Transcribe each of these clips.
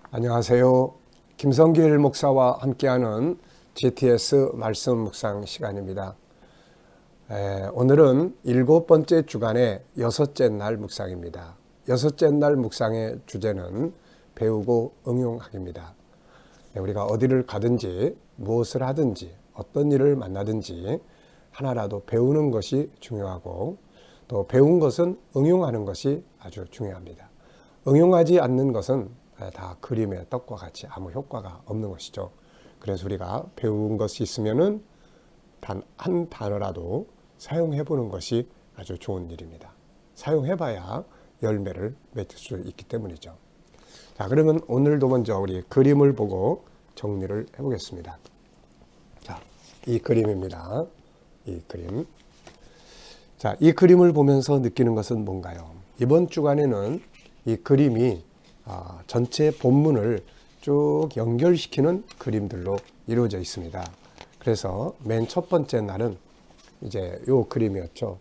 안녕하세요. 김성길 목사와 함께하는 GTS 말씀 묵상 시간입니다. 오늘은 7번째 주간의 6째 날 묵상입니다. 6째 날 묵상의 주제는 배우고 응용하기입니다. 우리가 어디를 가든지 무엇을 하든지 어떤 일을 만나든지 하나라도 배우는 것이 중요하고 또 배운 것은 응용하는 것이 아주 중요합니다. 응용하지 않는 것은 다 그림의 떡과 같이 아무 효과가 없는 것이죠. 그래서 우리가 배운 것이 있으면은 단 한 단어라도 사용해 보는 것이 아주 좋은 일입니다. 사용해 봐야 열매를 맺을 수 있기 때문이죠. 자, 그러면 오늘도 먼저 우리 그림을 보고 정리를 해 보겠습니다. 자, 이 그림입니다. 이 그림. 자, 이 그림을 보면서 느끼는 것은 뭔가요? 이번 주간에는 이 그림이 전체 본문을 쭉 연결시키는 그림들로 이루어져 있습니다. 그래서 맨 첫 번째 날은 이제 요 그림이었죠.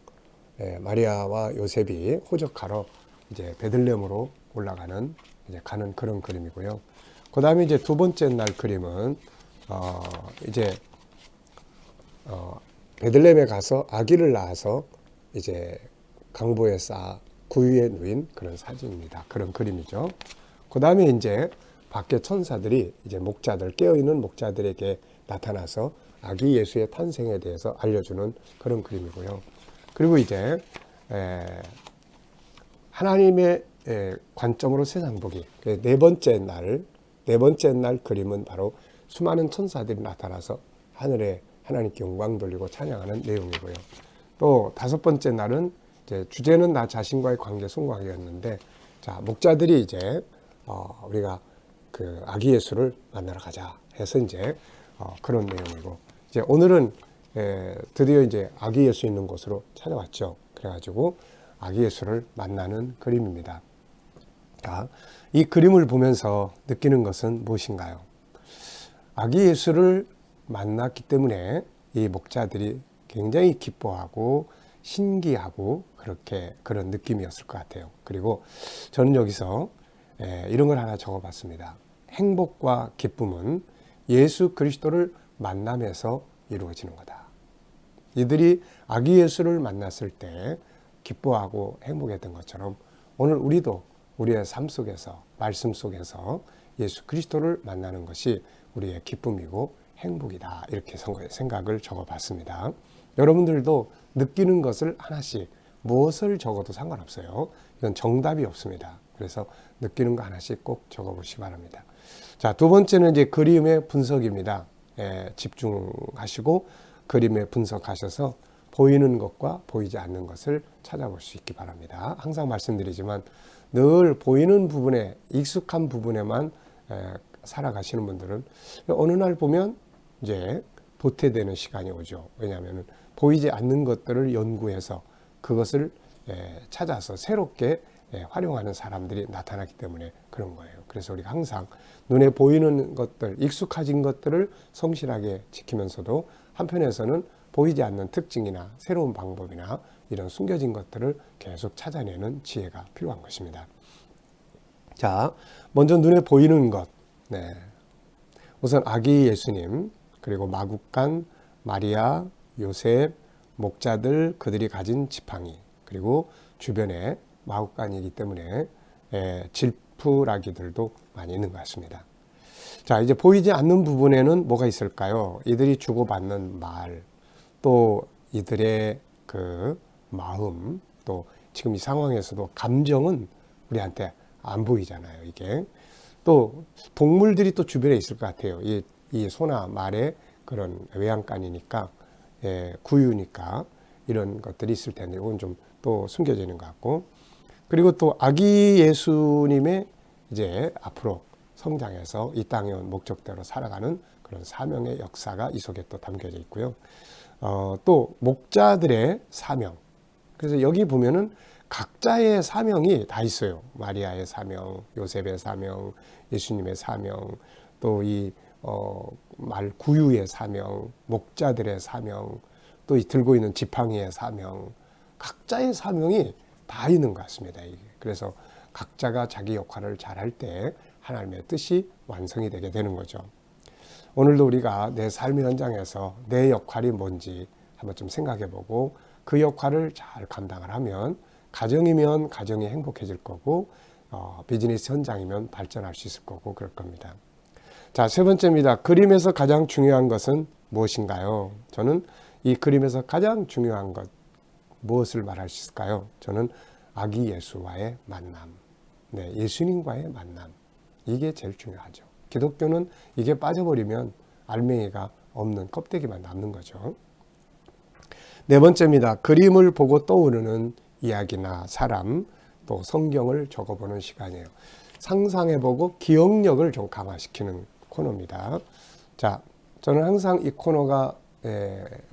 마리아와 요셉이 호적하러 이제 베들레헴으로 올라가는 이제 가는 그런 그림이고요. 그 다음에 이제 두 번째 날 그림은 베들레헴에 가서 아기를 낳아서 이제 강보에 쌓아 구유에 누인 그런 사진입니다. 그런 그림이죠. 그 다음에 이제 밖에 천사들이 이제 목자들, 깨어있는 목자들에게 나타나서 아기 예수의 탄생에 대해서 알려주는 그런 그림이고요. 그리고 이제 하나님의 관점으로 세상 보기. 네 번째 날 그림은 바로 수많은 천사들이 나타나서 하늘에 하나님께 영광 돌리고 찬양하는 내용이고요. 또 다섯 번째 날은 이제 주제는 나 자신과의 관계 송구하기였는데, 자, 목자들이 이제 우리가 그 아기 예수를 만나러 가자 해서 이제 그런 내용이고, 이제 오늘은 드디어 이제 아기 예수 있는 곳으로 찾아왔죠. 그래가지고 아기 예수를 만나는 그림입니다. 자, 이 그림을 보면서 느끼는 것은 무엇인가요? 아기 예수를 만났기 때문에 이 목자들이 굉장히 기뻐하고 신기하고 그런 느낌이었을 것 같아요. 그리고 저는 여기서 이런 걸 하나 적어봤습니다. 행복과 기쁨은 예수 그리스도를 만나면서 이루어지는 거다. 이들이 아기 예수를 만났을 때 기뻐하고 행복했던 것처럼 오늘 우리도 우리의 삶 속에서 말씀 속에서 예수 그리스도를 만나는 것이 우리의 기쁨이고 행복이다. 이렇게 생각을 적어봤습니다. 여러분들도 느끼는 것을 하나씩 무엇을 적어도 상관없어요. 이건 정답이 없습니다. 그래서 느끼는 거 하나씩 꼭 적어보시기 바랍니다. 자, 두 번째는 이제 그림의 분석입니다. 집중하시고 그림에 분석하셔서 보이는 것과 보이지 않는 것을 찾아볼 수 있기 바랍니다. 항상 말씀드리지만 늘 보이는 부분에 익숙한 부분에만 살아가시는 분들은 어느 날 보면 이제 도태되는 시간이 오죠. 왜냐하면 보이지 않는 것들을 연구해서 그것을 찾아서 새롭게 활용하는 사람들이 나타나기 때문에 그런 거예요. 그래서 우리가 항상 눈에 보이는 것들, 익숙해진 것들을 성실하게 지키면서도 한편에서는 보이지 않는 특징이나 새로운 방법이나 이런 숨겨진 것들을 계속 찾아내는 지혜가 필요한 것입니다. 자, 먼저 눈에 보이는 것. 우선 아기 예수님, 그리고 마국간, 마리아, 요셉, 목자들, 그들이 가진 지팡이, 그리고 주변에 마국간이기 때문에 질푸라기들도 많이 있는 것 같습니다. 자, 이제 보이지 않는 부분에는 뭐가 있을까요? 이들이 주고받는 말, 또 이들의 그 마음, 또 지금 이 상황에서도 감정은 우리한테 안 보이잖아요. 이게 또 동물들이 또 주변에 있을 것 같아요. 이 소나 말의 그런 외양간이니까 구유니까 이런 것들이 있을 텐데 이건 좀 또 숨겨져 있는 것 같고, 그리고 또 아기 예수님의 이제 앞으로 성장해서 이 땅에 온 목적대로 살아가는 그런 사명의 역사가 이 속에 또 담겨져 있고요. 또 목자들의 사명. 그래서 여기 보면은 각자의 사명이 다 있어요. 마리아의 사명, 요셉의 사명, 예수님의 사명, 또 이 말 구유의 사명, 목자들의 사명, 또 이 들고 있는 지팡이의 사명, 각자의 사명이 다 있는 것 같습니다. 이게. 그래서 각자가 자기 역할을 잘할 때 하나님의 뜻이 완성이 되게 되는 거죠. 오늘도 우리가 내 삶의 현장에서 내 역할이 뭔지 한번 좀 생각해보고 그 역할을 잘 감당을 하면 가정이면 가정이 행복해질 거고 비즈니스 현장이면 발전할 수 있을 거고 그럴 겁니다. 자, 세 번째입니다. 그림에서 가장 중요한 것은 무엇인가요? 저는 이 그림에서 가장 중요한 것 무엇을 말할 수 있을까요? 저는 아기 예수와의 만남, 네, 예수님과의 만남, 이게 제일 중요하죠. 기독교는 이게 빠져버리면 알맹이가 없는 껍데기만 남는 거죠. 네 번째입니다. 그림을 보고 떠오르는 이야기나 사람, 또 성경을 적어보는 시간이에요. 상상해보고 기억력을 좀 강화시키는 코너입니다. 자, 저는 항상 이 코너가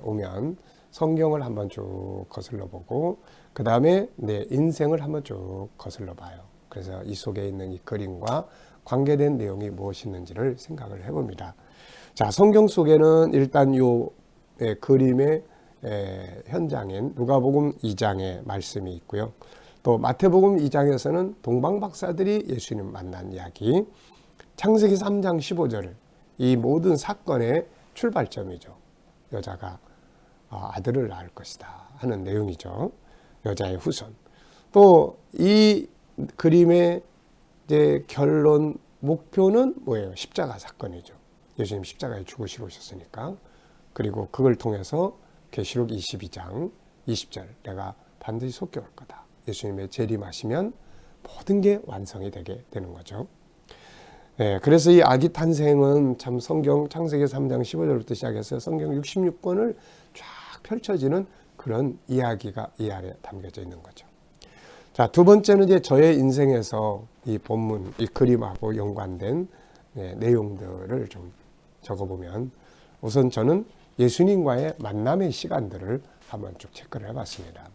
오면 성경을 한번 쭉 거슬러 보고 그 다음에 내 인생을 한번 쭉 거슬러 봐요. 그래서 이 속에 있는 이 그림과 관계된 내용이 무엇이 있는지를 생각을 해봅니다. 자, 성경 속에는 일단 요 그림의 현장인 누가복음 2장의 말씀이 있고요. 또 마태복음 2장에서는 동방박사들이 예수님 만난 이야기, 창세기 3장 15절, 이 모든 사건의 출발점이죠. 여자가 아들을 낳을 것이다 하는 내용이죠. 여자의 후손. 또 이 그림의 이제 결론 목표는 뭐예요? 십자가 사건이죠. 예수님 십자가에 죽으시러 오셨으니까. 그리고 그걸 통해서 계시록 22장 20절 내가 반드시 속게 올 거다. 예수님의 재림하시면 모든 게 완성이 되게 되는 거죠. 네, 그래서 이 아기 탄생은 참 성경 창세기 3장 15절부터 시작해서 성경 66권을 쫙 펼쳐지는 그런 이야기가 이 안에 담겨져 있는 거죠. 자, 두 번째는 이제 저의 인생에서 이 본문, 이 그림하고 연관된 내용들을 좀 적어보면 우선 저는 예수님과의 만남의 시간들을 한번 쭉 체크를 해봤습니다.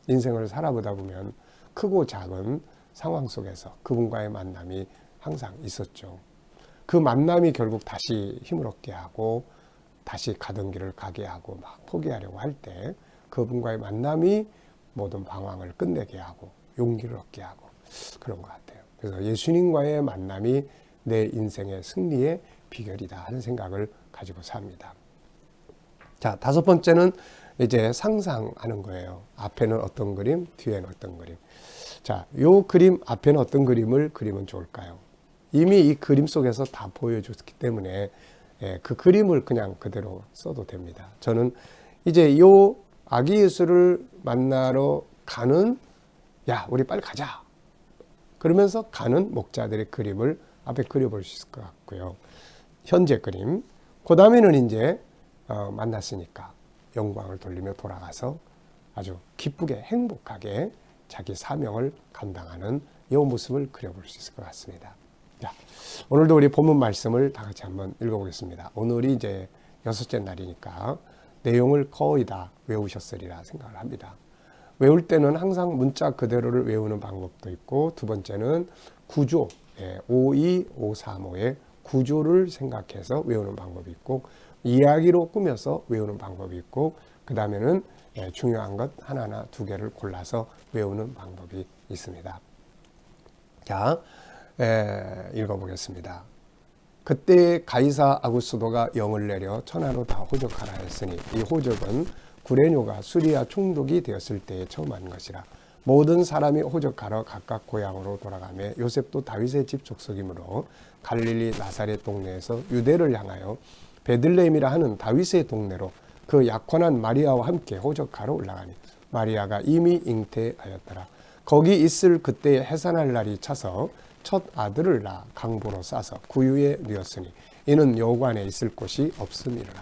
인생을 살아보다 보면 크고 작은 상황 속에서 그분과의 만남이 항상 있었죠. 그 만남이 결국 다시 힘을 얻게 하고 다시 가던 길을 가게 하고 막 포기하려고 할 때 그분과의 만남이 모든 방황을 끝내게 하고 용기를 얻게 하고 그런 것 같아요. 그래서 예수님과의 만남이 내 인생의 승리의 비결이다 하는 생각을 가지고 삽니다. 자, 다섯 번째는 이제 상상하는 거예요. 앞에는 어떤 그림, 뒤에는 어떤 그림. 자, 요 그림 앞에는 어떤 그림을 그리면 좋을까요? 이미 이 그림 속에서 다 보여줬기 때문에 그 그림을 그냥 그대로 써도 됩니다. 저는 이제 요 아기 예수를 만나러 가는 야, 우리 빨리 가자. 그러면서 가는 목자들의 그림을 앞에 그려볼 수 있을 것 같고요. 현재 그림. 그 다음에는 이제 만났으니까 영광을 돌리며 돌아가서 아주 기쁘게 행복하게 자기 사명을 감당하는 이 모습을 그려볼 수 있을 것 같습니다. 자, 오늘도 우리 본문 말씀을 다 같이 한번 읽어보겠습니다. 오늘이 이제 6째 날이니까 내용을 거의 다 외우셨으리라 생각을 합니다. 외울 때는 항상 문자 그대로를 외우는 방법도 있고 두 번째는 구조, 52535의 구조를 생각해서 외우는 방법이 있고 이야기로 꾸며서 외우는 방법이 있고 그 다음에는 중요한 것 하나나 두 개를 골라서 외우는 방법이 있습니다. 자, 읽어보겠습니다. 그때 가이사 아구스도가 영을 내려 천하로 다 호적하라 했으니 이 호적은 구레뇨가 수리아 총독이 되었을 때에 처음 한 것이라. 모든 사람이 호적하러 각각 고향으로 돌아가며 요셉도 다윗의 집 족속이므로 갈릴리 나사렛 동네에서 유대를 향하여 베들레헴이라 하는 다윗의 동네로 그 약혼한 마리아와 함께 호적하러 올라가니 마리아가 이미 잉태하였더라. 거기 있을 그때 해산할 날이 차서 첫 아들을 낳아 강보로 싸서 구유에 누였으니 이는 여관에 있을 곳이 없음이라.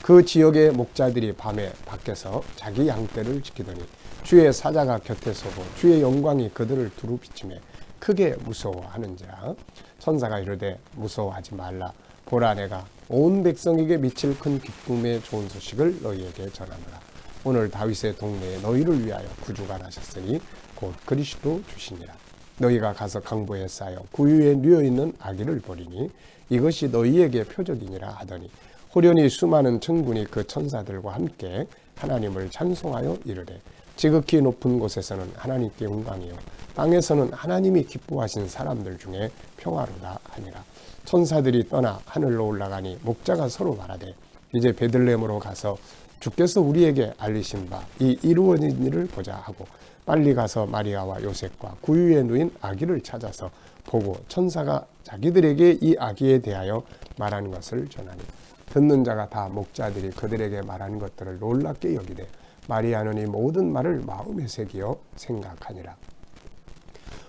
그 지역의 목자들이 밤에 밖에서 자기 양떼를 지키더니 주의 사자가 곁에 서고 주의 영광이 그들을 두루 비추매 크게 무서워하는지라. 천사가 이르되 무서워하지 말라. 보라, 내가 온 백성에게 미칠 큰 기쁨의 좋은 소식을 너희에게 전하노라. 오늘 다윗의 동네에 너희를 위하여 구주가 나셨으니 곧 그리스도 주시니라. 너희가 가서 강보에 쌓여 구유에 누워있는 아기를 보리니 이것이 너희에게 표적이니라 하더니 호련히 수많은 천군이 그 천사들과 함께 하나님을 찬송하여 이르되 지극히 높은 곳에서는 하나님께 영광이요 땅에서는 하나님이 기뻐하신 사람들 중에 평화로다 하니라. 천사들이 떠나 하늘로 올라가니 목자가 서로 말하되 이제 베들레헴으로 가서 주께서 우리에게 알리신 바 이 이루어진 일을 보자 하고 빨리 가서 마리아와 요셉과 구유에 누인 아기를 찾아서 보고 천사가 자기들에게 이 아기에 대하여 말하는 것을 전하니 듣는 자가 다 목자들이 그들에게 말하는 것들을 놀랍게 여기되 마리아는 이 모든 말을 마음에 새기어 생각하니라.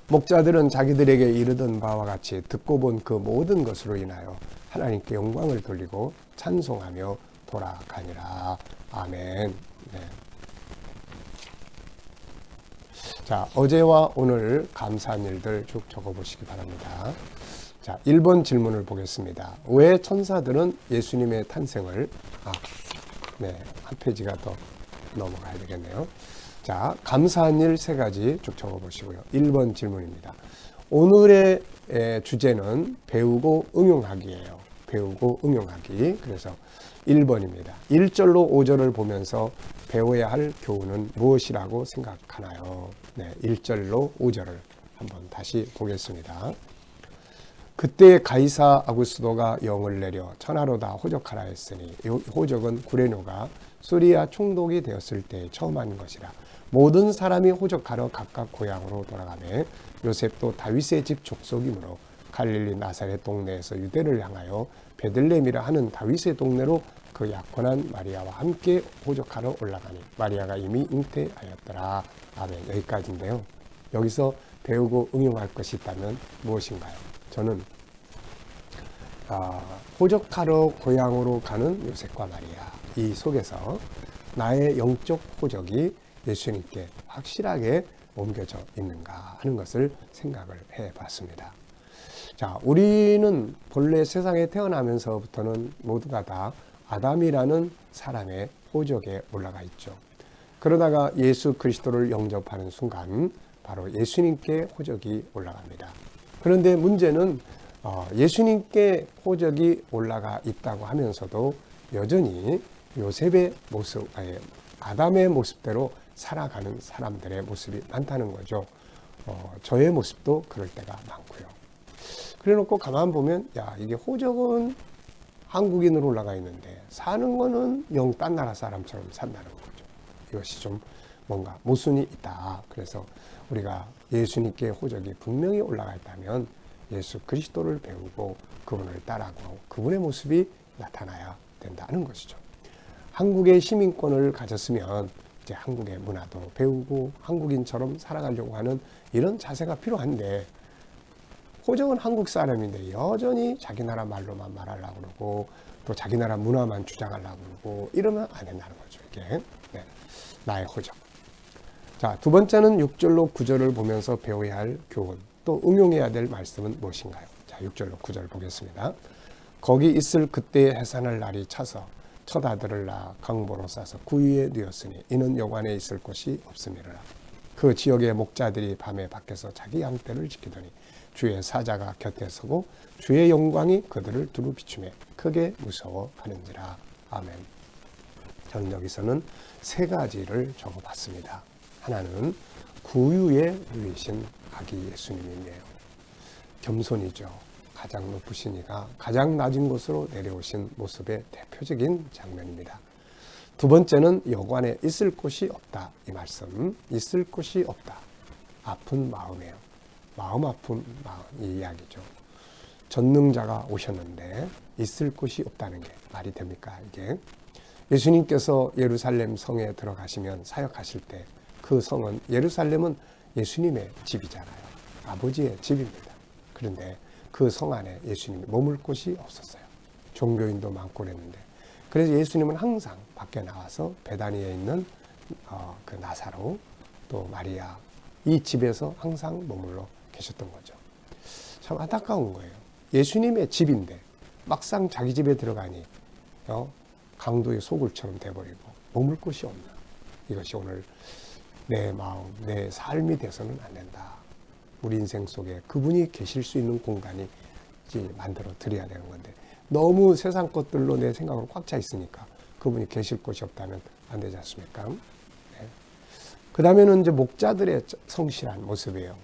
목자들은 자기들에게 이르던 바와 같이 듣고 본 그 모든 것으로 인하여 하나님께 영광을 돌리고 찬송하며 돌아가니라. 아멘. 네. 자, 어제와 오늘 감사한 일들 쭉 적어보시기 바랍니다. 자, 1번 질문을 보겠습니다. 왜 천사들은 예수님의 탄생을 한 페이지가 더 넘어가야 되겠네요. 자, 감사한 일 3가지 쭉 적어보시고요. 1번 질문입니다. 오늘의 주제는 배우고 응용하기예요. 배우고 응용하기. 그래서 1번입니다. 1절로 5절을 보면서 배워야 할 교훈은 무엇이라고 생각하나요? 네, 1절로 5절을 한번 다시 보겠습니다. 그때 가이사 아구스도가 영을 내려 천하로 다 호적하라 했으니 이 호적은 구레노가 수리아 총독이 되었을 때 처음 하는 것이라. 모든 사람이 호적하러 각각 고향으로 돌아가매 요셉도 다윗의 집 족속이므로 갈릴리 나사렛 동네에서 유대를 향하여 베들레헴이라 하는 다윗의 동네로 그 약혼한 마리아와 함께 호적하러 올라가니 마리아가 이미 잉태하였더라. 아멘. 여기까지인데요. 여기서 배우고 응용할 것이 있다면 무엇인가요? 저는 호적하러 고향으로 가는 요셉과 마리아, 이 속에서 나의 영적 호적이 예수님께 확실하게 옮겨져 있는가 하는 것을 생각을 해봤습니다. 자, 우리는 본래 세상에 태어나면서부터는 모두가 다 아담이라는 사람의 호적에 올라가 있죠. 그러다가 예수 그리스도를 영접하는 순간 바로 예수님께 호적이 올라갑니다. 그런데 문제는 예수님께 호적이 올라가 있다고 하면서도 여전히 요셉의 모습, 아담의 모습대로 살아가는 사람들의 모습이 많다는 거죠. 저의 모습도 그럴 때가 많고요. 그래 놓고 가만 보면 이게 호적은 한국인으로 올라가 있는데 사는 거는 영 딴 나라 사람처럼 산다는 거죠. 이것이 좀 뭔가 모순이 있다. 그래서 우리가 예수님께 호적이 분명히 올라가 있다면 예수 그리스도를 배우고 그분을 따라가고 그분의 모습이 나타나야 된다는 것이죠. 한국의 시민권을 가졌으면 이제 한국의 문화도 배우고 한국인처럼 살아가려고 하는 이런 자세가 필요한데 호적은 한국 사람인데 여전히 자기 나라 말로만 말하려고 그러고 또 자기 나라 문화만 주장하려고 그러고 이러면 안 된다는 거죠. 이게 나의 호적. 자, 두 번째는 6절로 9절을 보면서 배워야 할 교훈, 또 응용해야 될 말씀은 무엇인가요? 자, 6절로 9절 보겠습니다. 거기 있을 그때의 해산할 날이 차서 첫 아들을 낳아 강보로 싸서 구유에 누였으니 이는 여관에 있을 곳이 없음이라. 그 지역의 목자들이 밤에 밖에서 자기 양떼를 지키더니 주의 사자가 곁에 서고 주의 영광이 그들을 두루 비추매 크게 무서워하는지라. 아멘. 저는 여기서는 3가지를 적어봤습니다. 하나는 구유에 누이신 아기 예수님이네요. 겸손이죠. 가장 높으신 이가 가장 낮은 곳으로 내려오신 모습의 대표적인 장면입니다. 두 번째는 여관에 있을 곳이 없다. 이 말씀, 있을 곳이 없다. 아픈 마음이에요. 마음 아픈 마음, 이 이야기죠. 전능자가 오셨는데 있을 곳이 없다는 게 말이 됩니까? 이게 예수님께서 예루살렘 성에 들어가시면 사역하실 때 그 성은, 예루살렘은 예수님의 집이잖아요. 아버지의 집입니다. 그런데 그 성 안에 예수님이 머물 곳이 없었어요. 종교인도 많고 그랬는데, 그래서 예수님은 항상 밖에 나와서 베다니에 있는 그 나사로 또 마리아, 이 집에서 항상 머물러 계셨던 거죠. 참 안타까운 거예요. 예수님의 집인데 막상 자기 집에 들어가니 강도의 소굴처럼 돼버리고 머물 곳이 없나. 이것이 오늘 내 마음, 내 삶이 돼서는 안 된다. 우리 인생 속에 그분이 계실 수 있는 공간이 만들어 드려야 되는 건데 너무 세상 것들로 내 생각으로 꽉 차 있으니까 그분이 계실 곳이 없다면 안 되지 않습니까? 네. 그 다음에는 이제 목자들의 성실한 모습이에요.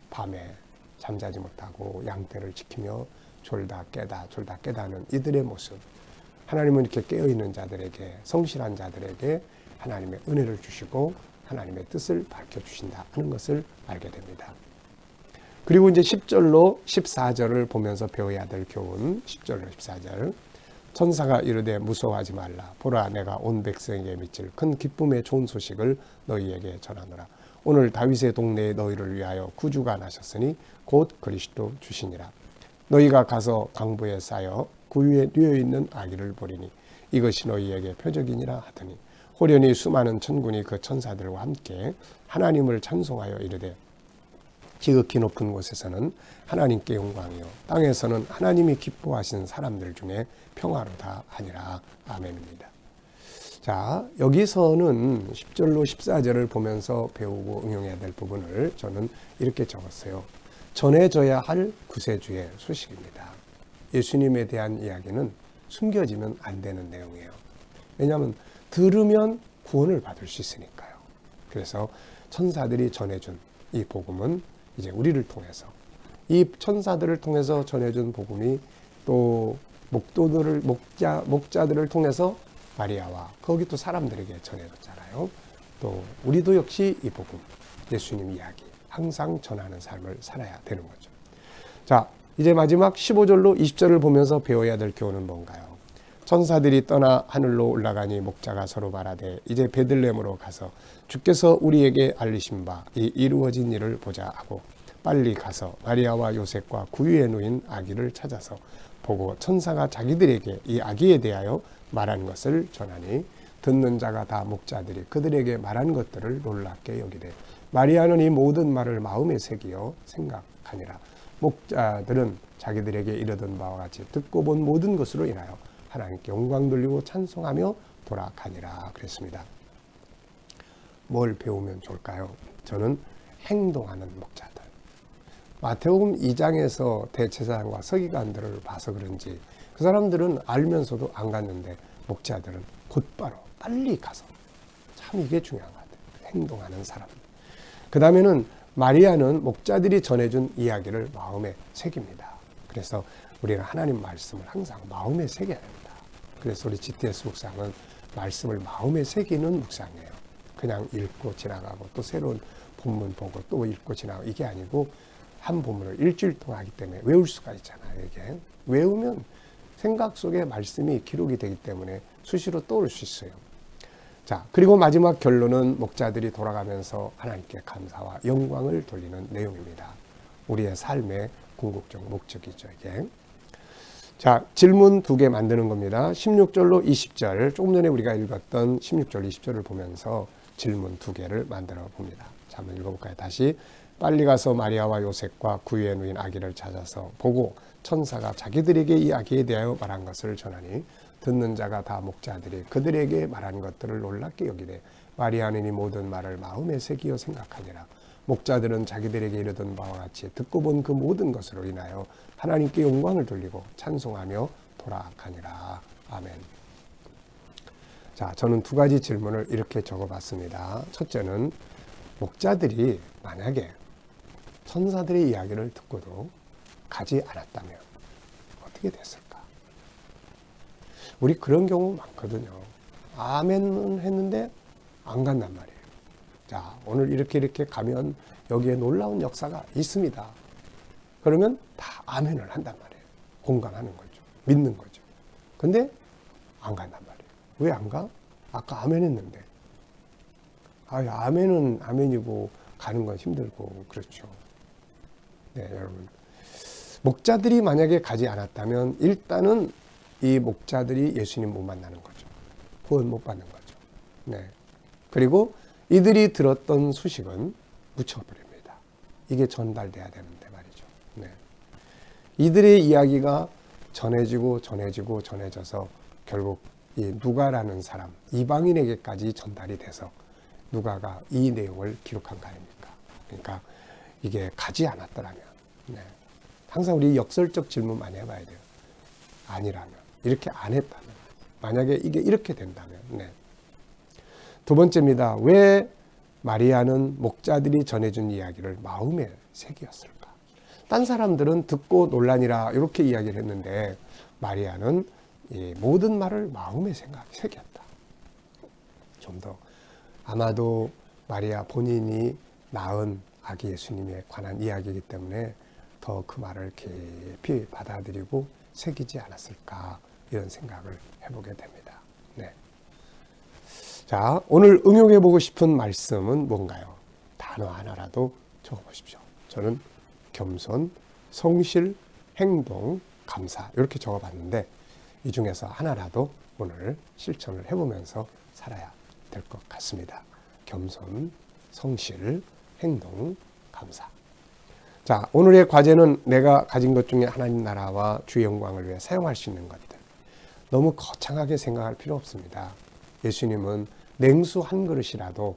밤에 잠자지 못하고 양떼를 지키며 졸다 깨다 하는 이들의 모습. 하나님은 이렇게 깨어있는 자들에게, 성실한 자들에게 하나님의 은혜를 주시고 하나님의 뜻을 밝혀주신다 하는 것을 알게 됩니다. 그리고 이제 10절로 14절을 보면서 배워야 될 교훈. 10절로 14절. 천사가 이르되 무서워하지 말라. 보라, 내가 온 백성에게 미칠 큰 기쁨의 좋은 소식을 너희에게 전하노라. 오늘 다윗의 동네에 너희를 위하여 구주가 나셨으니 곧 그리스도 주시니라. 너희가 가서 강보에 쌓여 그 위에 뉘어있는 아기를 보리니 이것이 너희에게 표적이니라 하더니 호련히 수많은 천군이 그 천사들과 함께 하나님을 찬송하여 이르되 지극히 높은 곳에서는 하나님께 영광이요 땅에서는 하나님이 기뻐하시는 사람들 중에 평화로다 하니라. 아멘입니다. 자, 여기서는 10절로 14절을 보면서 배우고 응용해야 될 부분을 저는 이렇게 적었어요. 전해져야 할 구세주의 소식입니다. 예수님에 대한 이야기는 숨겨지면 안 되는 내용이에요. 왜냐하면 들으면 구원을 받을 수 있으니까요. 그래서 천사들이 전해준 이 복음은 이제 우리를 통해서, 이 천사들을 통해서 전해준 복음이 또 목자들을 통해서 마리아와 거기 또 사람들에게 전해졌잖아요. 또 우리도 역시 이 복음, 예수님 이야기 항상 전하는 삶을 살아야 되는 거죠. 자, 이제 마지막 15절로 20절을 보면서 배워야 될 교훈은 뭔가요? 천사들이 떠나 하늘로 올라가니 목자가 서로 말하되 이제 베들레헴으로 가서 주께서 우리에게 알리신 바 이 이루어진 일을 보자 하고 빨리 가서 마리아와 요셉과 구유에 누인 아기를 찾아서 보고 천사가 자기들에게 이 아기에 대하여 말한 것을 전하니 듣는 자가 다 목자들이 그들에게 말한 것들을 놀랍게 여기되 마리아는 이 모든 말을 마음에 새기어 생각하니라. 목자들은 자기들에게 이르던 바와 같이 듣고 본 모든 것으로 인하여 하나님께 영광 돌리고 찬송하며 돌아가니라 그랬습니다. 뭘 배우면 좋을까요? 저는 행동하는 목자들. 마태복음 2장에서 대제사장과 서기관들을 봐서 그런지 그 사람들은 알면서도 안 갔는데 목자들은 곧바로 빨리 가서, 참 이게 중요한 것 같아요. 행동하는 사람. 그 다음에는 마리아는 목자들이 전해준 이야기를 마음에 새깁니다. 그래서 우리는 하나님 말씀을 항상 마음에 새겨야 됩니다. 그래서 우리 GTS 묵상은 말씀을 마음에 새기는 묵상이에요. 그냥 읽고 지나가고 또 새로운 본문 보고 또 읽고 지나가고 이게 아니고 한 본문을 일주일 동안 하기 때문에 외울 수가 있잖아요. 이게 외우면 생각 속에 말씀이 기록이 되기 때문에 수시로 떠올 수 있어요. 자, 그리고 마지막 결론은 목자들이 돌아가면서 하나님께 감사와 영광을 돌리는 내용입니다. 우리의 삶의 궁극적 목적이죠, 이게. 자, 질문 2개 만드는 겁니다. 16절로 20절, 조금 전에 우리가 읽었던 16절, 20절을 보면서 질문 2개를 만들어 봅니다. 자, 한번 읽어볼까요? 다시. 빨리 가서 마리아와 요셉과 구유에 누인 아기를 찾아서 보고 천사가 자기들에게 이 아기에 대하여 말한 것을 전하니 듣는 자가 다 목자들이 그들에게 말한 것들을 놀랍게 여기되 마리아는 이 모든 말을 마음에 새기어 생각하니라. 목자들은 자기들에게 이르던 바와 같이 듣고 본 그 모든 것으로 인하여 하나님께 영광을 돌리고 찬송하며 돌아가니라. 아멘. 자, 저는 2가지 질문을 이렇게 적어봤습니다. 첫째는 목자들이 만약에 천사들의 이야기를 듣고도 가지 않았다면 어떻게 됐을까? 우리 그런 경우 많거든요. 아멘은 했는데 안 간단 말이에요. 자, 오늘 이렇게 가면 여기에 놀라운 역사가 있습니다. 그러면 다 아멘을 한단 말이에요. 공감하는 거죠. 믿는 거죠. 근데 안 간단 말이에요. 왜 안 가? 아까 아멘 했는데. 아멘은 아멘이고 가는 건 힘들고 그렇죠. 네, 여러분. 목자들이 만약에 가지 않았다면 일단은 이 목자들이 예수님 못 만나는 거죠. 구원 못 받는 거죠. 네. 그리고 이들이 들었던 소식은 묻혀버립니다. 이게 전달돼야 되는데 말이죠. 네. 이들의 이야기가 전해져서 결국 이 누가라는 사람, 이방인에게까지 전달이 돼서 누가가 이 내용을 기록한 거 아닙니까? 그러니까 이게 가지 않았더라면, 네. 항상 우리 역설적 질문 많이 해봐야 돼요. 아니라면, 이렇게 안 했다면, 만약에 이게 이렇게 된다면, 네. 2번째입니다. 왜 마리아는 목자들이 전해준 이야기를 마음에 새겼을까? 딴 사람들은 듣고 논란이라 이렇게 이야기를 했는데 마리아는 이 모든 말을 마음에 새겼다. 좀 더 아마도 마리아 본인이 낳은 아기 예수님에 관한 이야기이기 때문에 더 그 말을 깊이 받아들이고 새기지 않았을까 이런 생각을 해보게 됩니다. 네. 자, 오늘 응용해 보고 싶은 말씀은 뭔가요? 단어 하나라도 적어보십시오. 저는 겸손, 성실, 행동, 감사 이렇게 적어봤는데 이 중에서 하나라도 오늘 실천을 해보면서 살아야 될 것 같습니다. 겸손, 성실, 행동, 감사. 자, 오늘의 과제는 내가 가진 것 중에 하나님 나라와 주의 영광을 위해 사용할 수 있는 것들. 너무 거창하게 생각할 필요 없습니다. 예수님은 냉수 한 그릇이라도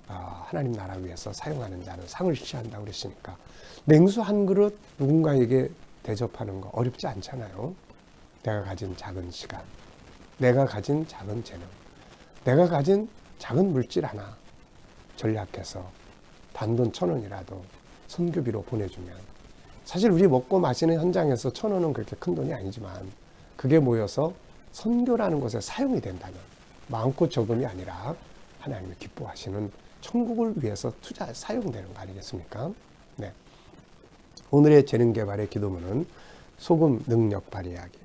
하나님 나라 위해서 사용하는 자는 상을 취한다고 그랬으니까 냉수 한 그릇 누군가에게 대접하는 거 어렵지 않잖아요. 내가 가진 작은 시간, 내가 가진 작은 재능, 내가 가진 작은 물질 하나 전략해서 단돈 1,000원이라도 선교비로 보내주면 사실 우리 먹고 마시는 현장에서 1,000원은 그렇게 큰 돈이 아니지만 그게 모여서 선교라는 것에 사용이 된다면 많고 적음이 아니라 하나님이 기뻐하시는 천국을 위해서 사용되는 거 아니겠습니까? 네. 오늘의 재능개발의 기도문은 소금 능력 발휘하기,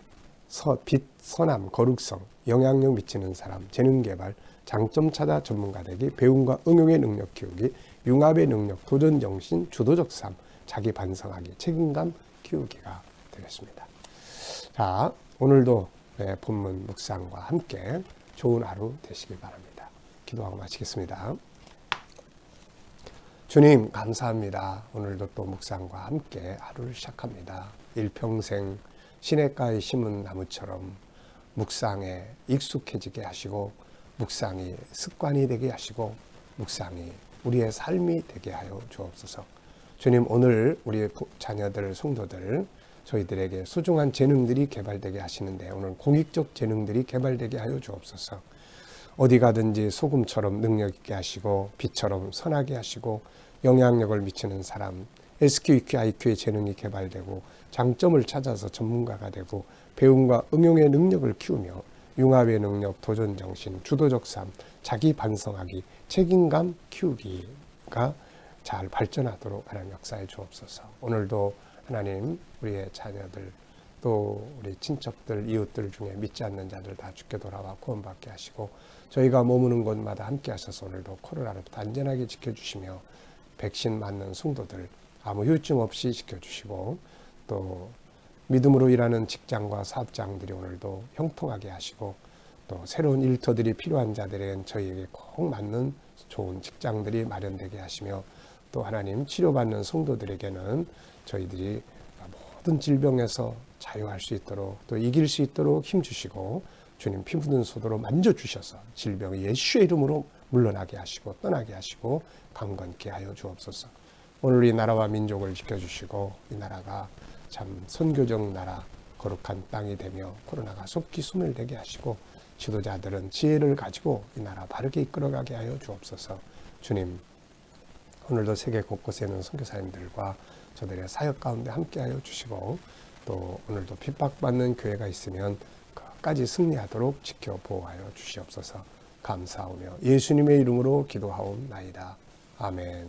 빛, 선함, 거룩성, 영향력 미치는 사람, 재능개발, 장점 찾아 전문가 되기, 배움과 응용의 능력 키우기, 융합의 능력, 도전정신, 주도적 삶, 자기 반성하기, 책임감 키우기가 되겠습니다. 자, 오늘도 본문 묵상과 함께 좋은 하루 되시기 바랍니다. 기도하고 마치겠습니다. 주님 감사합니다. 오늘도 또 묵상과 함께 하루를 시작합니다. 일평생 시냇가에 심은 나무처럼 묵상에 익숙해지게 하시고 묵상이 습관이 되게 하시고 묵상이 우리의 삶이 되게 하여 주옵소서. 주님 오늘 우리 자녀들, 성도들 저희들에게 소중한 재능들이 개발되게 하시는데 오늘 공익적 재능들이 개발되게 하여 주옵소서. 어디 가든지 소금처럼 능력 있게 하시고 빛처럼 선하게 하시고 영향력을 미치는 사람, SQ, IQ의 재능이 개발되고 장점을 찾아서 전문가가 되고 배움과 응용의 능력을 키우며 융합의 능력, 도전정신, 주도적 삶, 자기 반성하기, 책임감 키우기가 잘 발전하도록 하나님 역사해 주옵소서. 오늘도 하나님 우리의 자녀들 또 우리 친척들, 이웃들 중에 믿지 않는 자들 다 주께 돌아와 구원받게 하시고 저희가 머무는 곳마다 함께 하셔서 오늘도 코로나로부터 안전하게 지켜주시며 백신 맞는 성도들 아무 후유증 없이 지켜주시고 또 믿음으로 일하는 직장과 사업장들이 오늘도 형통하게 하시고 또 새로운 일터들이 필요한 자들에겐 저희에게 꼭 맞는 좋은 직장들이 마련되게 하시며 또 하나님 치료받는 성도들에게는 저희들이 모든 질병에서 자유할 수 있도록 또 이길 수 있도록 힘주시고 주님 피 묻은 손으로 만져주셔서 질병이 예수의 이름으로 물러나게 하시고 떠나게 하시고 강건케 하여 주옵소서. 오늘 이 나라와 민족을 지켜주시고 이 나라가 참 선교적 나라 거룩한 땅이 되며 코로나가 속히 소멸되게 하시고 지도자들은 지혜를 가지고 이 나라 바르게 이끌어가게 하여 주옵소서. 주님 오늘도 세계 곳곳에 있는 선교사님들과 저들의 사역 가운데 함께하여 주시고 또 오늘도 핍박받는 교회가 있으면 끝까지 승리하도록 지켜 보호하여 주시옵소서. 감사하며 예수님의 이름으로 기도하옵나이다. 아멘.